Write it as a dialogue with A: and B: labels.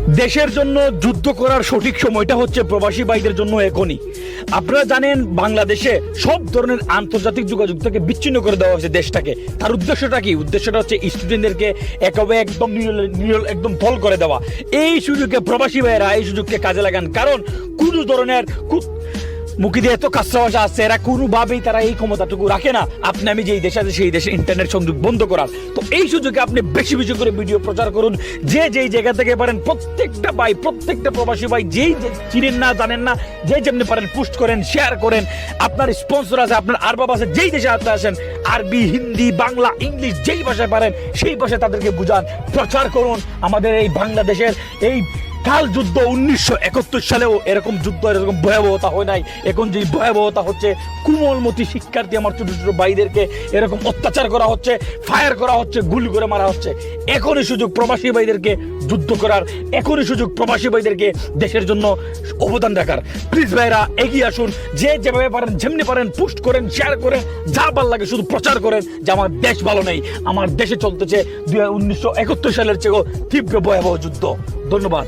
A: দেশের জন্য যুদ্ধ করার সঠিক সময়টা হচ্ছে প্রবাসী ভাইদের জন্য এখনই। আপনারা জানেন বাংলাদেশে সব ধরনের আন্তর্জাতিক যোগাযোগ থেকে বিচ্ছিন্ন করে দেওয়া হয়েছে দেশটাকে। তার উদ্দেশ্যটা কি? উদ্দেশ্যটা হচ্ছে স্টুডেন্টদেরকে একেবারে একদম ফল করে দেওয়া। এই সুযোগে প্রবাসী ভাইয়েরা এই সুযোগকে কাজে লাগান, কারণ কোনো ধরনের মুখে দিয়ে এত কাঁচরা ভাষা আছে, এরা কোনোভাবেই তারা এই ক্ষমতাটুকু রাখে না আপনি আমি যেই দেশে আছে সেই দেশে ইন্টারনেট সংযোগ বন্ধ করার। তো এই সুযোগে আপনি বেশি বেশি করে ভিডিও প্রচার করুন, যে যেই জায়গা থেকে পারেন প্রত্যেকটা ভাই, প্রত্যেকটা প্রবাসী ভাই যেই চিনেন না জানেন না, যে যেমনি পারেন পোস্ট করেন, শেয়ার করেন। আপনার স্পন্সর আছে, আপনার আরবাব আছে, যেই দেশে আপনি আসেন আরবি, হিন্দি, বাংলা, ইংলিশ যেই ভাষায় পারেন সেই ভাষায় তাদেরকে বুঝান, প্রচার করুন। আমাদের এই বাংলাদেশের এই কাল যুদ্ধ 1971 সালেও এরকম যুদ্ধ এরকম ভয়াবহতা হয় নাই। এখন যে ভয়াবহতা হচ্ছে, কোমলমতি শিক্ষার্থী আমার ছোট ছোট ভাইদেরকে এরকম অত্যাচার করা হচ্ছে, ফায়ার করা হচ্ছে, গুলি করে মারা হচ্ছে। এখনই সুযোগ প্রবাসী ভাইদেরকে যুদ্ধ করার, এখনই সুযোগ প্রবাসী ভাইদেরকে দেশের জন্য অবদান রাখার। প্লিজ ভাইরা এগিয়ে আসুন, যে যেভাবে পারেন যেমনি পারেন পোস্ট করেন, শেয়ার করেন, যা ভাল লাগে শুধু প্রচার করেন যে আমার দেশ ভালো নেই, আমার দেশে চলতেছে 1971 সালের চেয়েও তীব্র ভয়াবহ যুদ্ধ। ধন্যবাদ।